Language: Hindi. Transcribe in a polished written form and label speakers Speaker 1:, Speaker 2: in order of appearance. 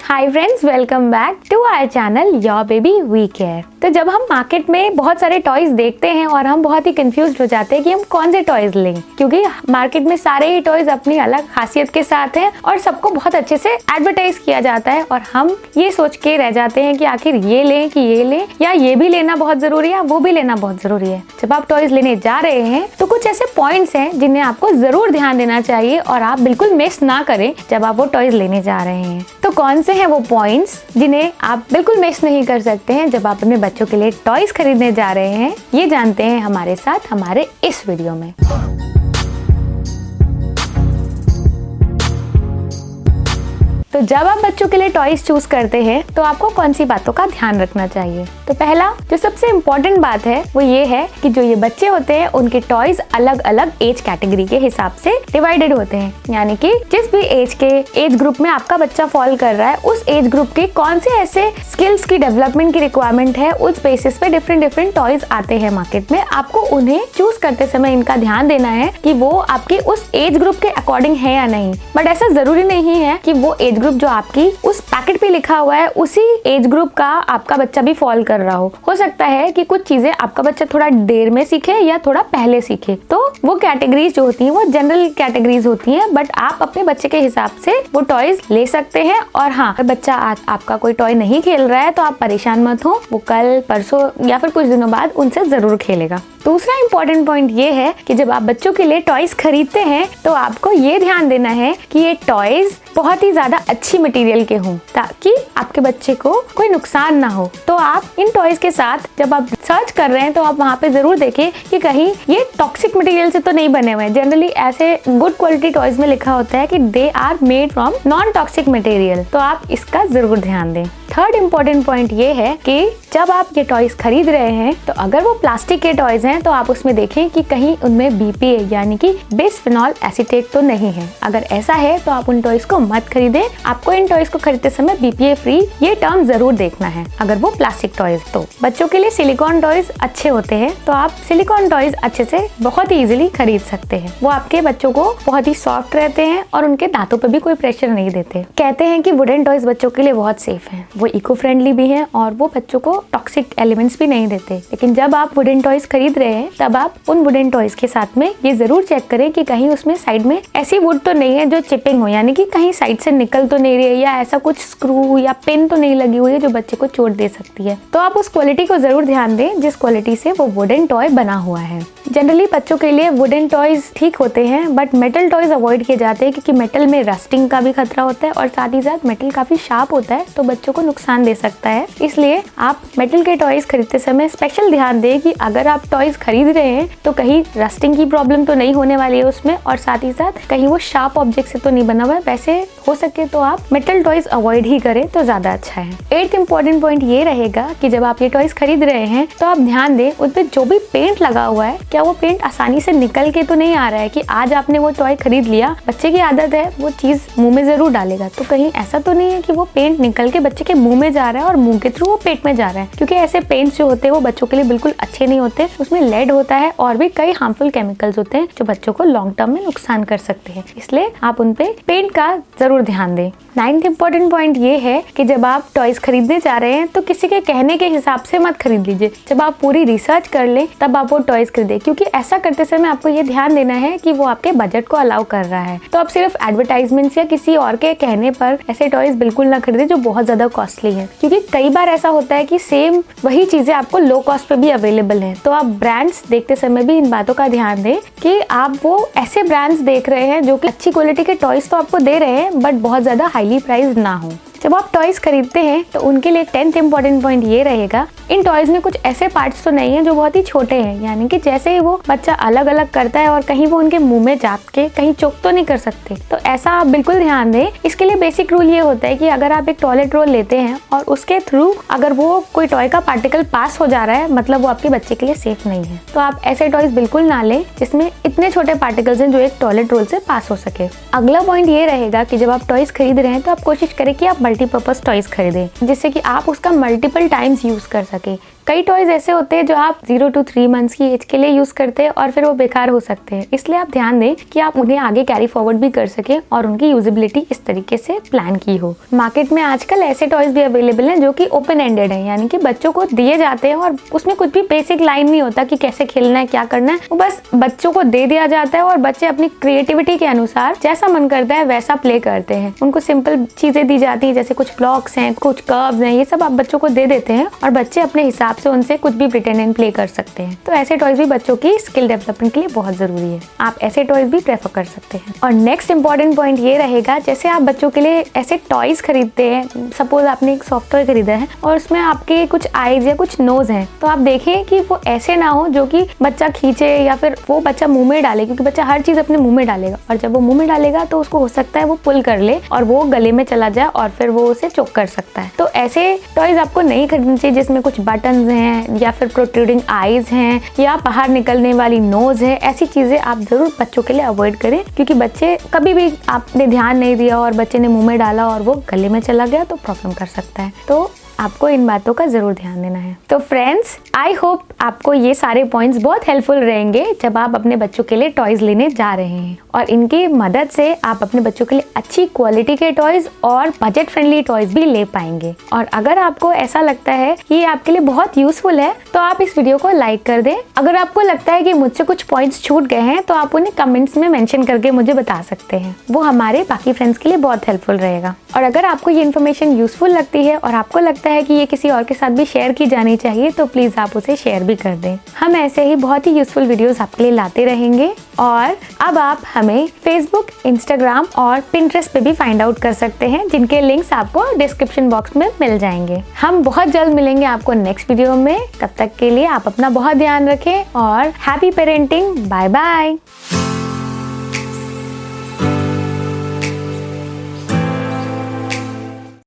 Speaker 1: Hi friends, welcome back to our channel your baby we care. तो जब हम मार्केट में बहुत सारे टॉयज देखते हैं और हम बहुत ही कंफ्यूज हो जाते हैं कि हम कौन से टॉयज लें, क्योंकि मार्केट में सारे ही टॉयज अपनी अलग खासियत के साथ हैं और सबको बहुत अच्छे से एडवर्टाइज किया जाता है और हम ये सोच के रह जाते हैं कि आखिर ये लें कि ये लें, या ये भी लेना बहुत जरूरी है, वो भी लेना बहुत जरूरी है। जब आप टॉयज लेने जा रहे हैं तो कुछ ऐसे पॉइंट्स हैं जिन्हें आपको जरूर ध्यान देना चाहिए और आप बिल्कुल मिस ना करें जब आप वो टॉयज लेने जा रहे हैं। तो कौन से हैं वो पॉइंट्स जिन्हें आप बिल्कुल मिस नहीं कर सकते हैं जब आप अपने बच्चों के लिए टॉयज खरीदने जा रहे हैं, ये जानते हैं हमारे साथ हमारे इस वीडियो में। तो जब आप बच्चों के लिए टॉयज चूज करते हैं तो आपको कौन सी बातों का ध्यान रखना चाहिए। तो पहला जो सबसे इम्पोर्टेंट बात है वो ये है कि जो ये बच्चे होते हैं उनके टॉयज अलग अलग एज कैटेगरी के हिसाब से डिवाइडेड होते हैं, यानी कि जिस भी एज ग्रुप में आपका बच्चा फॉल कर रहा है उस एज ग्रुप के कौन से ऐसे स्किल्स की डेवलपमेंट की रिक्वायरमेंट है, उस बेसिस पे डिफरेंट टॉयज आते हैं मार्केट में। आपको उन्हें चूज करते समय इनका ध्यान देना है कि वो आपके उस एज ग्रुप के अकॉर्डिंग है या नहीं। बट ऐसा जरूरी नहीं है कि वो एज ग्रुप जो आपकी उस पैकेट पे लिखा हुआ है उसी एज ग्रुप का आपका बच्चा भी फॉल कर रहा हो सकता है कि कुछ चीजें आपका बच्चा थोड़ा देर में सीखे या थोड़ा पहले सीखे। तो वो कैटेगरीज जो होती हैं वो जनरल कैटेगरीज होती हैं, बट आप अपने बच्चे के हिसाब से वो टॉयज ले सकते हैं। और हाँ, अगर बच्चा आपका कोई टॉय नहीं खेल रहा है तो आप परेशान मत हो, वो कल परसों या फिर कुछ दिनों बाद उनसे जरूर खेलेगा। दूसरा इम्पोर्टेंट पॉइंट ये है कि जब आप बच्चों के लिए टॉयज खरीदते हैं तो आपको ये ध्यान देना है कि ये टॉयज बहुत ही ज्यादा अच्छी मटेरियल के हों ताकि आपके बच्चे को कोई नुकसान ना हो। तो आप इन टॉयज के साथ जब आप सर्च कर रहे हैं तो आप वहाँ पे जरूर देखें कि कहीं ये टॉक्सिक मटेरियल से तो नहीं बने हुए हैं। जनरली ऐसे गुड क्वालिटी टॉयज में लिखा होता है कि they are made from non toxic material, तो आप इसका जरूर ध्यान दें। थर्ड इम्पोर्टेंट पॉइंट ये है कि जब आप ये टॉयज खरीद रहे हैं तो अगर वो प्लास्टिक के टॉयज हैं तो आप उसमें देखें कि कहीं उनमें बीपीए यानी कि बिस्फेनॉल एसीटेट तो नहीं है। अगर ऐसा है तो आप उन टॉयज को मत खरीदें। आपको इन टॉयज को खरीदते समय बीपीए फ्री ये टर्म जरूर देखना है अगर वो प्लास्टिक टॉयज। तो बच्चों के लिए सिलिकॉन टॉयज अच्छे होते हैं, तो आप सिलिकॉन टॉयज अच्छे से बहुत ही इजीली खरीद सकते हैं। वो आपके बच्चों को बहुत ही सॉफ्ट रहते हैं और उनके दांतों पर भी कोई प्रेशर नहीं देते। कहते हैं कि वुडन टॉयज बच्चों के लिए बहुत सेफ है, वो इको फ्रेंडली भी हैं और वो बच्चों को टॉक्सिक एलिमेंट्स भी नहीं देते। लेकिन जब आप वुडन टॉयज खरीद रहे हैं तब आप उन वुडन टॉयज के साथ में ये जरूर चेक करें कि कहीं उसमें साइड में ऐसी वुड तो नहीं है जो चिपिंग हो, यानी कि कहीं साइड से निकल तो नहीं रही है या ऐसा कुछ स्क्रू या पिन तो नहीं लगी हुई है जो बच्चे को चोट दे सकती है। तो आप उस क्वालिटी को जरूर ध्यान दें जिस क्वालिटी से वो वुडन टॉय बना हुआ है। जनरली बच्चों के लिए वुडन टॉयज ठीक होते हैं, बट मेटल टॉयज अवॉइड किए जाते हैं क्योंकि मेटल में रस्टिंग का भी खतरा होता है और साथ ही साथ मेटल काफी शार्प होता है तो बच्चों को नुकसान दे सकता है। इसलिए आप मेटल के टॉयज खरीदते समय स्पेशल ध्यान दें कि अगर आप टॉयज खरीद रहे हैं तो कहीं रस्टिंग की प्रॉब्लम तो नहीं होने वाली है उसमें, और साथ ही साथ कहीं वो शार्प ऑब्जेक्ट से तो नहीं बना हुआ है। वैसे हो सके तो आप मेटल टॉयज अवॉइड ही करें तो ज्यादा अच्छा है। एट्थ इंपॉर्टेंट पॉइंट ये रहेगा कि जब आप ये टॉयज खरीद रहे हैं तो आप ध्यान दें उन पे जो भी पेंट लगा हुआ है क्या वो पेंट आसानी से निकल के तो नहीं आ रहा है कि आज आपने वो टॉय खरीद लिया, बच्चे की आदत है वो चीज मुंह में जरूर डालेगा, तो कहीं ऐसा तो नहीं है कि वो पेंट निकल के बच्चे के मुंह में जा रहा है और मुंह के थ्रू वो पेट में जा रहा है। क्योंकि ऐसे पेंट्स जो होते हैं वो बच्चों के लिए बिल्कुल अच्छे नहीं होते, उसमें लेड होता है और भी कई हार्मफुल केमिकल्स होते हैं जो बच्चों को लॉन्ग टर्म में नुकसान कर सकते हैं। इसलिए आप उन पे पेंट का जरूर ध्यान दें। नाइन्थ इंपॉर्टेंट पॉइंट ये है कि जब आप टॉयज खरीदने जा रहे हैं तो किसी के कहने के हिसाब से मत खरीद लीजिए। जब आप पूरी रिसर्च कर लें तब आप वो टॉयज खरीदें, क्योंकि ऐसा करते समय आपको ये ध्यान देना है कि वो आपके बजट को अलाउ कर रहा है। तो आप सिर्फ एडवर्टाइजमेंट्स या किसी और के कहने पर ऐसे टॉयज बिल्कुल ना खरीदें जो बहुत ज्यादा कॉस्टली है, क्योंकि कई बार ऐसा होता है कि सेम वही चीजें आपको लो कॉस्ट पे भी अवेलेबल है। तो आप ब्रांड्स देखते समय भी इन बातों का ध्यान दें कि आप वो ऐसे ब्रांड्स देख रहे हैं जो कि अच्छी क्वालिटी के टॉयज तो आपको दे रहे हैं बट बहुत ज्यादा हाईली प्राइस ना हो। जब आप टॉयज खरीदते हैं तो उनके लिए 10th इंपॉर्टेंट पॉइंट ये रहेगा, इन टॉयज में कुछ ऐसे पार्ट्स तो नहीं है जो बहुत ही छोटे हैं, यानी कि जैसे ही वो बच्चा अलग अलग करता है और कहीं वो उनके मुंह में जाके कहीं चोक तो नहीं कर सकते। तो ऐसा आप बिल्कुल ध्यान दें। इसके लिए बेसिक रूल ये होता है कि अगर आप एक टॉयलेट रोल लेते हैं और उसके थ्रू अगर वो कोई टॉय का पार्टिकल पास हो जा रहा है, मतलब वो आपके बच्चे के लिए सेफ नहीं है। तो आप ऐसे टॉयज बिल्कुल ना लें जिसमें इतने छोटे पार्टिकल्स हैं जो एक टॉयलेट रोल से पास हो सके। अगला पॉइंट ये रहेगा कि जब आप टॉयज खरीद रहे हैं तो आप कोशिश करें कि आप मल्टीपर्पज टॉयज खरीदें जिससे कि आप उसका मल्टीपल टाइम्स यूज कर सके। कई टॉयज ऐसे होते हैं जो आप 0 to 3 मंथ्स की एज के लिए यूज करते हैं और फिर वो बेकार हो सकते हैं, इसलिए आप ध्यान दें कि आप उन्हें आगे कैरी फॉरवर्ड भी कर सके और उनकी यूजेबिलिटी इस तरीके से प्लान की हो। मार्केट में आजकल ऐसे टॉयज भी अवेलेबल हैं जो कि ओपन एंडेड है, यानी कि बच्चों को दिए जाते हैं और उसमें कुछ भी बेसिक लाइन नहीं होता कि कैसे खेलना है, क्या करना है, वो बस बच्चों को दे दिया जाता है और बच्चे अपनी क्रिएटिविटी के अनुसार जैसा मन करता है वैसा प्ले करते हैं। उनको सिंपल चीजें दी जाती है, जैसे कुछ ब्लॉक्स हैं, कुछ कर्व्स हैं, ये सब आप बच्चों को दे देते हैं और बच्चे अपने हिसाब से उनसे कुछ भी प्रिटेंड एंड प्ले कर सकते हैं। तो ऐसे टॉयज भी बच्चों की स्किल डेवलपमेंट के लिए बहुत जरूरी है, आप ऐसे टॉयज भी प्रेफर कर सकते हैं। और नेक्स्ट इंपॉर्टेंट पॉइंट ये रहेगा, जैसे आप बच्चों के लिए ऐसे टॉयज खरीदते हैं, सपोज आपने एक सॉफ्टवेयर खरीदा है और उसमें आपके कुछ आईज या कुछ नोज हैं, तो आप देखें कि वो ऐसे ना हो जो कि बच्चा खींचे या फिर वो बच्चा मुंह में डाले, क्योंकि बच्चा हर चीज अपने मुंह में डालेगा और जब वो मुंह में डालेगा तो उसको हो सकता है वो पुल कर ले और वो गले में चला जाए और फिर वो उसे चोक कर सकता है। तो ऐसे टॉयज आपको नहीं खरीदने चाहिए जिसमें कुछ बटन्स हैं या फिर प्रोट्रूडिंग आईज हैं या बाहर निकलने वाली नोज है। ऐसी चीजें आप जरूर बच्चों के लिए अवॉइड करें, क्योंकि बच्चे कभी भी आपने ध्यान नहीं दिया और बच्चे ने मुंह में डाला और वो गले में चला गया तो प्रॉब्लम कर सकता है। तो आपको इन बातों का जरूर ध्यान देना है। तो फ्रेंड्स, आई होप आपको ये सारे पॉइंट्स बहुत हेल्पफुल रहेंगे जब आप अपने बच्चों के लिए टॉयज लेने जा रहे हैं और इनकी मदद से आप अपने बच्चों के लिए अच्छी क्वालिटी के टॉयज और बजट फ्रेंडली टॉयज भी ले पाएंगे। और अगर आपको ऐसा लगता है कि ये आपके लिए बहुत यूजफुल है तो आप इस वीडियो को लाइक कर दें। अगर आपको लगता है कि मुझसे कुछ पॉइंट्स छूट गए हैं तो आप उन्हें कमेंट्स में मेंशन करके मुझे बता सकते हैं, वो हमारे बाकी फ्रेंड्स के लिए बहुत हेल्पफुल रहेगा। और अगर आपको ये इन्फॉर्मेशन यूजफुल लगती है और आपको लगता है कि ये किसी और के साथ भी शेयर की जानी चाहिए तो प्लीज आप उसे शेयर भी कर दें। हम ऐसे ही बहुत ही यूजफुल वीडियोस आपके लिए लाते रहेंगे। और अब आप हमें फेसबुक, इंस्टाग्राम और पिंटरेस्ट पे भी फाइंड आउट कर सकते हैं, जिनके लिंक्स आपको डिस्क्रिप्शन बॉक्स में मिल जाएंगे। हम बहुत जल्द मिलेंगे आपको नेक्स्ट वीडियो में। तब तक के लिए आप अपना बहुत ध्यान रखें और हैप्पी पेरेंटिंग। Bye bye.